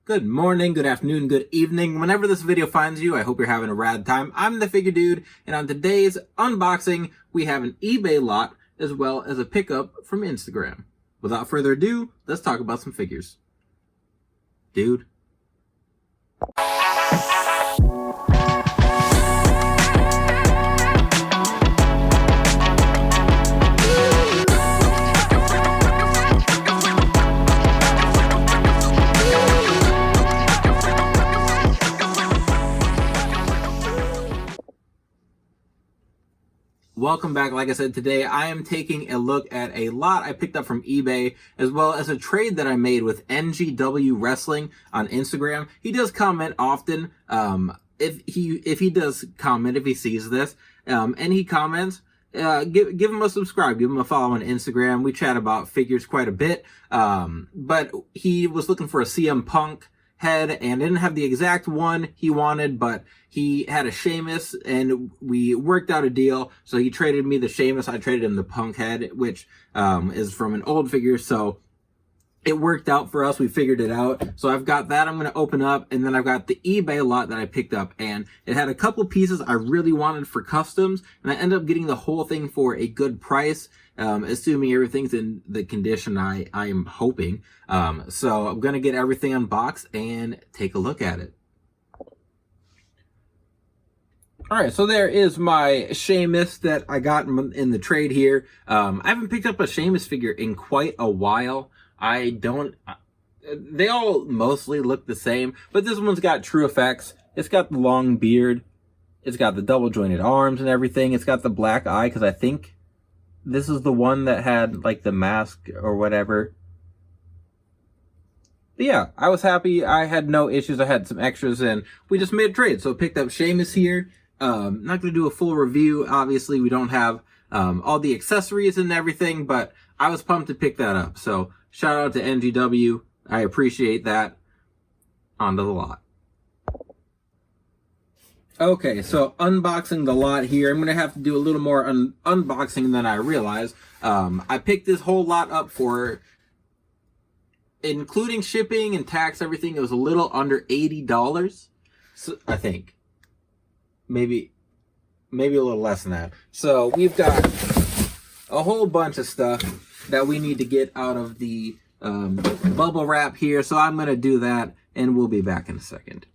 Good morning, good afternoon, good evening. Whenever this video finds you, I hope you're having a rad time. I'm the Figure Dude, and on today's unboxing, we have an eBay lot as well as a pickup from Instagram. Without further ado, let's talk about some figures. Dude. Welcome back. Like I said, today I am taking a look at a lot I picked up from eBay, as well as a trade that I made with NGW Wrestling on Instagram. He does comment often. If he does comment, if he sees this, and he comments, give him a subscribe, give him a follow on Instagram. We chat about figures quite a bit. But he was looking for a CM Punk head and didn't have the exact one he wanted, but he had a Sheamus and we worked out a deal. So he traded me the Sheamus, I traded him the Punk head, which is from an old figure. So it worked out for us. We figured it out. So I've got that I'm going to open up, and then I've got the eBay lot that I picked up, and it had a couple pieces I really wanted for customs, and I ended up getting the whole thing for a good price, assuming everything's in the condition I am hoping. So I'm going to get everything unboxed and take a look at it. All right, so there is my Sheamus that I got in the trade here. I haven't picked up a Sheamus figure in quite a while. They all mostly look the same, but this one's got true effects. It's got the long beard. It's got the double jointed arms and everything. It's got the black eye, because I think this is the one that had like the mask or whatever. But yeah, I was happy. I had no issues. I had some extras and we just made a trade. So I picked up Sheamus here. Not going to do a full review. Obviously, we don't have all the accessories and everything, but I was pumped to pick that up. So shout out to NGW. I appreciate that. On to the lot. Okay, so unboxing the lot here. I'm going to have to do a little more unboxing than I realized. I picked this whole lot up for, including shipping and tax, everything. It was a little under $80, so, I think. Maybe a little less than that. So we've got a whole bunch of stuff that we need to get out of the bubble wrap here. So I'm going to do that, and we'll be back in a second.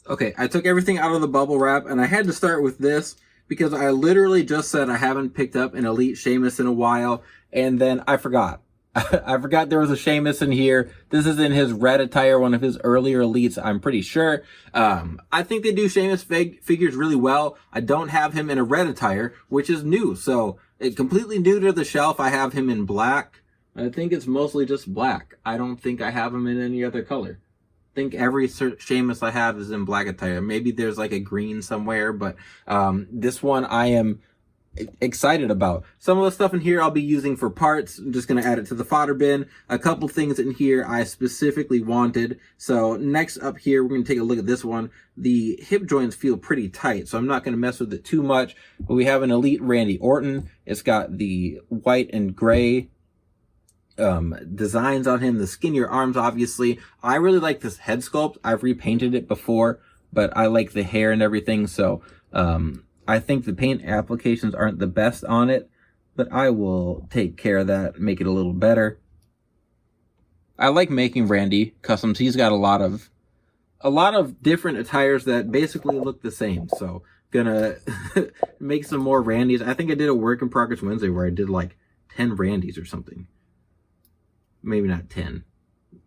Okay, I took everything out of the bubble wrap, and I had to start with this because I literally just said I haven't picked up an Elite Sheamus in a while, and then I forgot. I forgot there was a Sheamus in here. This is in his red attire, one of his earlier Elites, I'm pretty sure. I think they do Sheamus figures really well. I don't have him in a red attire, which is new. So, completely new to the shelf. I have him in black. I think it's mostly just black. I don't think I have him in any other color. I think every Sheamus I have is in black attire. Maybe there's like a green somewhere, but this one I am excited about. Some of the stuff in here I'll be using for parts. I'm just going to add it to the fodder bin. A couple things in here I specifically wanted. So next up here, we're going to take a look at this one. The hip joints feel pretty tight, so I'm not going to mess with it too much. But we have an Elite Randy Orton. It's got the white and gray designs on him, the skinnier arms, obviously. I really like this head sculpt. I've repainted it before, but I like the hair and everything, so I think the paint applications aren't the best on it, but I will take care of that, make it a little better. I like making Randy customs. He's got a lot of different attires that basically look the same. So gonna make some more Randys. I think I did a work in progress Wednesday where I did like 10 Randys or something. Maybe not 10,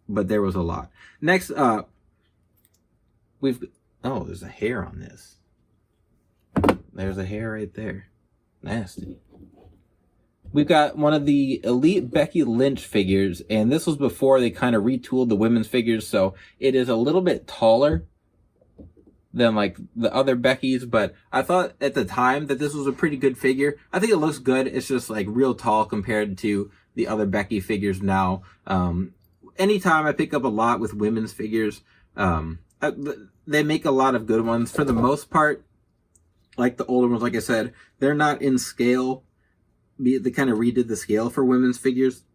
but there was a lot. Next up, oh, there's a hair on this. There's a hair right there. Nasty. We've got one of the Elite Becky Lynch figures, and this was before they kind of retooled the women's figures, so it is a little bit taller than like the other Beckys, but I thought at the time that this was a pretty good figure. I think it looks good. It's just like real tall compared to the other Becky figures now. Anytime I pick up a lot with women's figures, they make a lot of good ones. For the most part, like the older ones, like I said, they're not in scale. They kind of redid the scale for women's figures.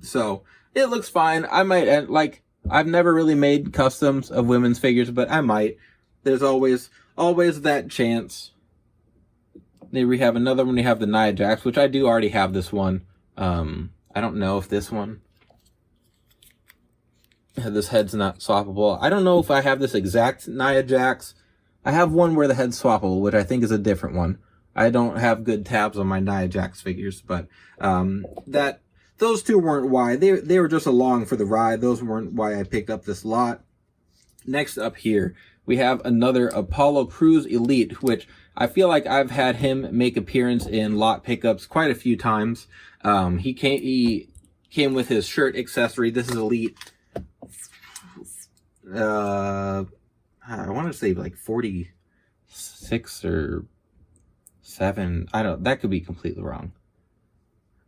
So it looks fine. I might, like, I've never really made customs of women's figures, but I might. There's always that chance. Then we have another one. We have the Nia Jax, which I do already have this one. I don't know if this one. This head's not swappable. I don't know if I have this exact Nia Jax. I have one where the head's swappable, which I think is a different one. I don't have good tabs on my Nia Jax figures, but those two weren't why. They were just along for the ride. Those weren't why I picked up this lot. Next up here, we have another Apollo Crews Elite, which I feel like I've had him make appearance in lot pickups quite a few times. He came with his shirt accessory. This is Elite. I want to say like 46 or 7. I don't. That could be completely wrong.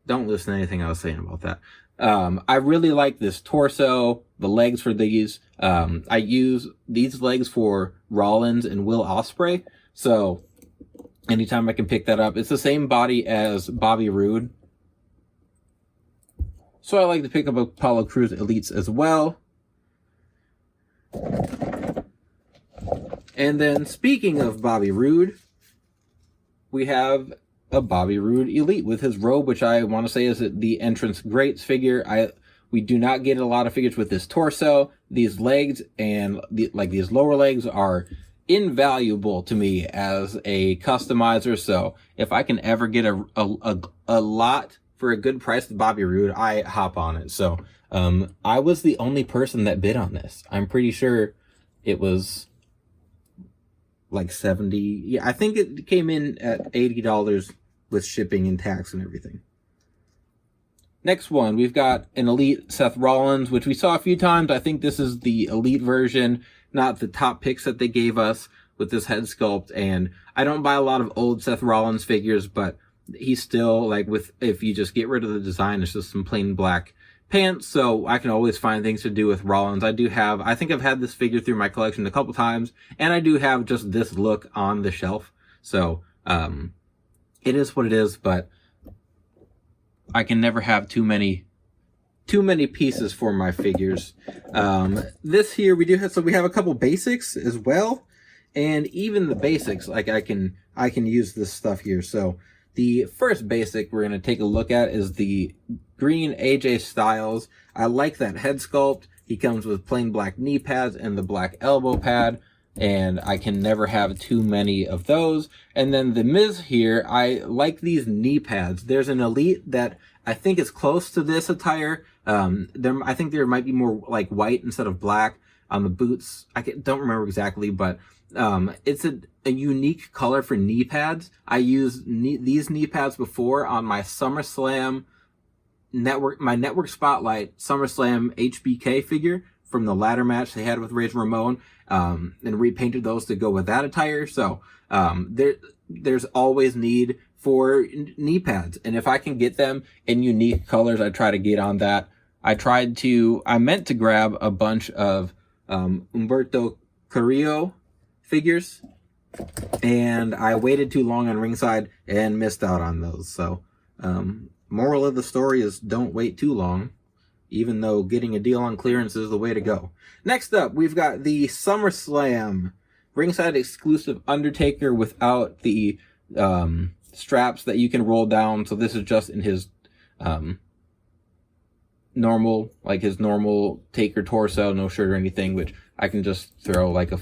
Don't listen to anything I was saying about that. I really like this torso, the legs for these. I use these legs for Rollins and Will Ospreay. So anytime I can pick that up, it's the same body as Bobby Roode. So I like to pick up Apollo Crews Elites as well. And then speaking of Bobby Roode, we have a Bobby Roode Elite with his robe, which I want to say is the Entrance Greats figure. We do not get a lot of figures with this torso. These legs and these lower legs are invaluable to me as a customizer. So if I can ever get a lot for a good price with Bobby Roode, I hop on it. So I was the only person that bid on this. I'm pretty sure it was like 70. Yeah, I think it came in at $80 with shipping and tax and everything. Next one, we've got an Elite Seth Rollins, which we saw a few times. I think this is the Elite version, not the top picks that they gave us with this head sculpt. And I don't buy a lot of old Seth Rollins figures, but he's still like if you just get rid of the design, it's just some plain black pants. So I can always find things to do with Rollins. I think I've had this figure through my collection a couple times, and I do have just this look on the shelf. So it is what it is, but I can never have too many pieces for my figures. This here we have a couple basics as well, and even the basics, like I can use this stuff here. So the first basic we're going to take a look at is the green AJ Styles. I like that head sculpt. He comes with plain black knee pads and the black elbow pad, and I can never have too many of those. And then the Miz here, I like these knee pads. There's an Elite that I think is close to this attire. I think there might be more like white instead of black on the boots. Don't remember exactly, but it's a unique color for knee pads. I used these knee pads before on my SummerSlam Network Spotlight SummerSlam HBK figure from the ladder match they had with Razor Ramon, and repainted those to go with that attire. So there's always need for knee pads, and if I can get them in unique colors, I try to get on that. I meant to grab a bunch of Humberto Carrillo figures, and I waited too long on ringside and missed out on those. So moral of the story is don't wait too long, even though getting a deal on clearance is the way to go. Next up, we've got the SummerSlam ringside exclusive Undertaker without the straps that you can roll down. So this is just in his normal Taker torso, no shirt or anything, which I can just throw like a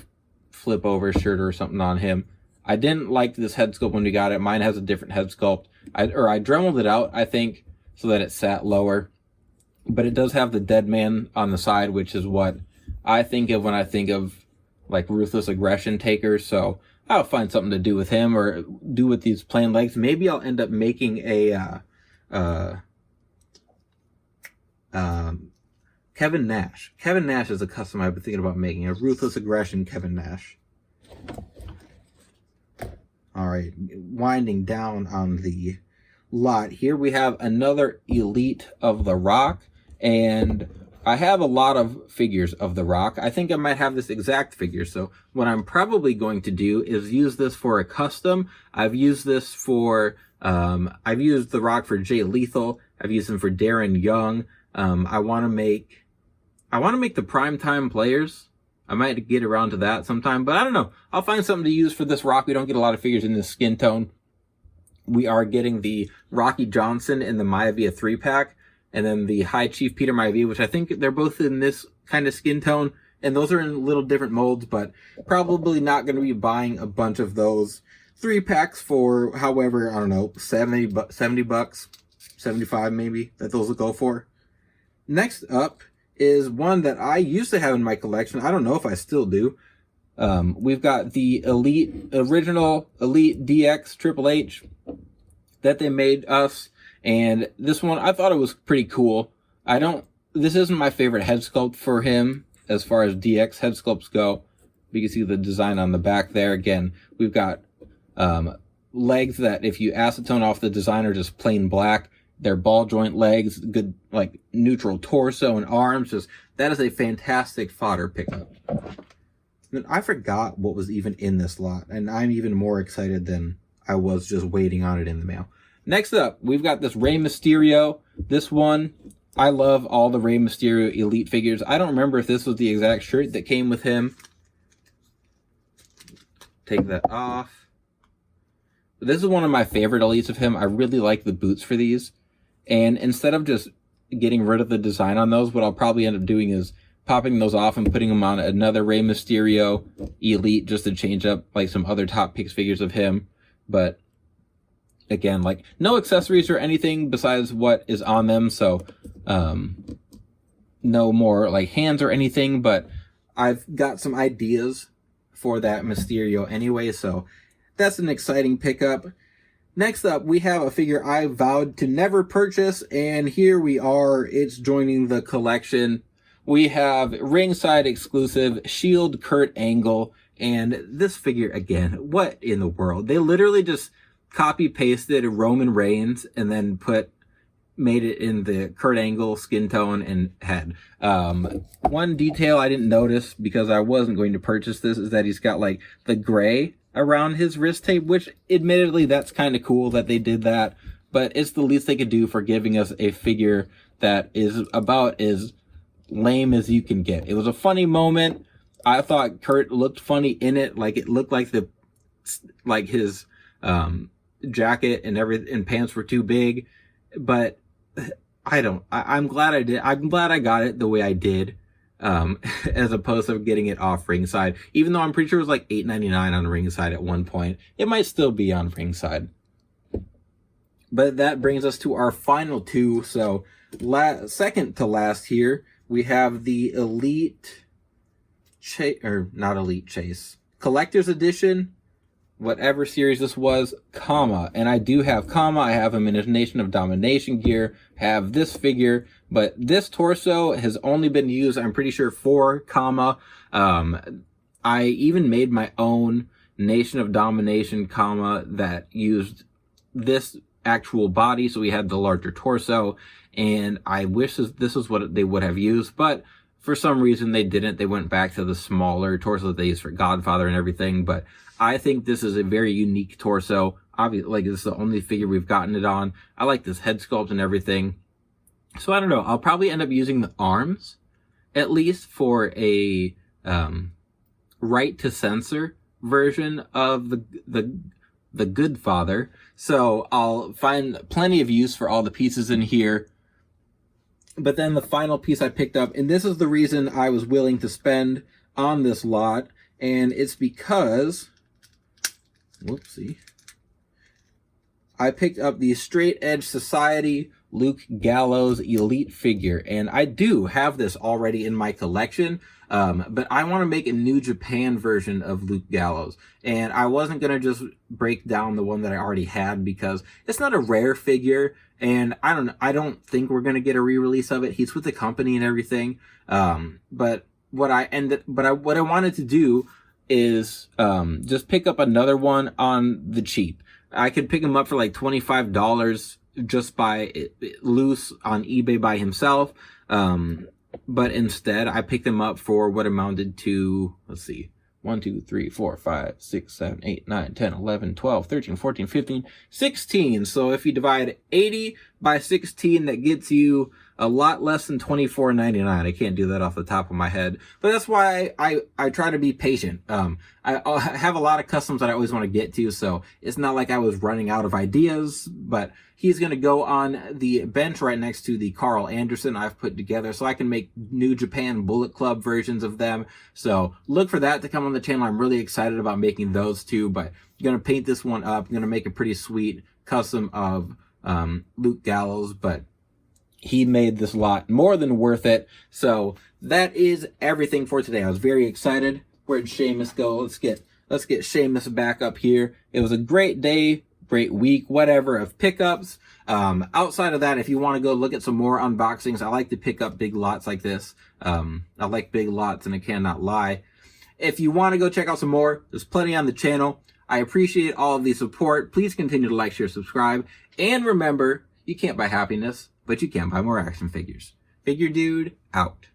flip over shirt or something on him. I didn't like this head sculpt when we got it. Mine has a different head sculpt. I dremeled it out, I think, so that it sat lower. But it does have the dead man on the side, which is what I think of when I think of like Ruthless Aggression Taker. So I'll find something to do with him or do with these plain legs. Maybe I'll end up making a Kevin Nash. Kevin Nash is a custom I've been thinking about making. A Ruthless Aggression Kevin Nash. All right, winding down on the lot. Here we have another Elite of The Rock, and I have a lot of figures of The Rock. I think I might have this exact figure, so what I'm probably going to do is use this for a custom. I've used this for, I've used The Rock for Jay Lethal. I've used him for Darren Young. I want I want to make the primetime players. I might get around to that sometime, but I don't know. I'll find something to use for this Rock. We don't get a lot of figures in this skin tone. We are getting the Rocky Johnson in the Maivia 3-pack, and then the High Chief Peter Maivia, which I think they're both in this kind of skin tone, and those are in little different molds, but probably not going to be buying a bunch of those 3-packs for, however, I don't know, $70 bucks, 75 maybe, that those will go for. Next up is one that I used to have in my collection. I don't know if I still do. We've got the original Elite DX Triple H that they made us. And this one, I thought it was pretty cool. This isn't my favorite head sculpt for him as far as DX head sculpts go. You can see the design on the back there. Again, we've got legs that if you acetone off the design are just plain black. They're ball joint legs, good like neutral torso and arms. That is a fantastic fodder pickup. And I forgot what was even in this lot, and I'm even more excited than I was just waiting on it in the mail. Next up, we've got this Rey Mysterio. This one, I love all the Rey Mysterio Elite figures. I don't remember if this was the exact shirt that came with him. Take that off. But this is one of my favorite Elites of him. I really like the boots for these. And instead of just getting rid of the design on those, what I'll probably end up doing is popping those off and putting them on another Rey Mysterio Elite just to change up like some other top picks figures of him. But again, like no accessories or anything besides what is on them. So no more like hands or anything, but I've got some ideas for that Mysterio anyway. So that's an exciting pickup. Next up, we have a figure I vowed to never purchase, and here we are. It's joining the collection. We have ringside exclusive Shield Kurt Angle, and this figure, again, what in the world? They literally just copy-pasted Roman Reigns and then made it in the Kurt Angle skin tone and head. One detail I didn't notice because I wasn't going to purchase this is that he's got like the gray around his wrist tape, which admittedly that's kind of cool that they did that, but it's the least they could do for giving us a figure that is about as lame as you can get. It was a funny moment. I thought Kurt looked funny in it, like it looked like his jacket and pants were too big, but I'm glad I did. I'm glad I got it the way I did. As opposed to getting it off ringside, even though I'm pretty sure it was like $8.99 on ringside at one point. It might still be on ringside. But that brings us to our final two. So second to last here, we have the Elite not Elite Chase, Collector's Edition, whatever series this was, Kama. And I do have Kama. I have him in his Nation of Domination gear, have this figure, but this torso has only been used, I'm pretty sure, for Kama. I even made my own Nation of Domination Kama that used this actual body, so we had the larger torso, and I wish this was what they would have used, but for some reason they didn't. They went back to the smaller torso that they used for Godfather and everything, but I think this is a very unique torso. Obviously, like, this is the only figure we've gotten it on. I like this head sculpt and everything. So I don't know. I'll probably end up using the arms, at least, for a right to censor version of the Good Father. So I'll find plenty of use for all the pieces in here. But then the final piece I picked up, and this is the reason I was willing to spend on this lot, and it's because, whoopsie, I picked up the Straight Edge Society Luke Gallows Elite figure, and I do have this already in my collection, but I want to make a New Japan version of Luke Gallows, and I wasn't going to just break down the one that I already had because it's not a rare figure, and I don't think we're going to get a re-release of it. He's with the company and everything, but what I wanted to do is just pick up another one on the cheap. I could pick him up for like $25 just by loose on eBay by himself. But instead I picked him up for what amounted to, let's see, 1, 2, 3, 4, 5, 6, 7, 8, 9, 10, 11, 12, 13, 14, 15, 16. So if you divide 80 by 16, that gets you a lot less than $24.99. I can't do that off the top of my head, but that's why I try to be patient. I have a lot of customs that I always want to get to, so it's not like I was running out of ideas, but he's going to go on the bench right next to the Carl Anderson I've put together, so I can make New Japan Bullet Club versions of them. So look for that to come on the channel. I'm really excited about making those two, but I'm going to paint this one up. I'm going to make a pretty sweet custom of Luke Gallows, but he made this lot more than worth it. So that is everything for today. I was very excited. Where'd Sheamus go? Let's get Sheamus back up here. It was a great day, great week, whatever, of pickups. Outside of that, if you want to go look at some more unboxings, I like to pick up big lots like this. I like big lots, and I cannot lie. If you want to go check out some more, there's plenty on the channel. I appreciate all of the support. Please continue to like, share, subscribe. And remember, you can't buy happiness, but you can buy more action figures. Figure Dude, out.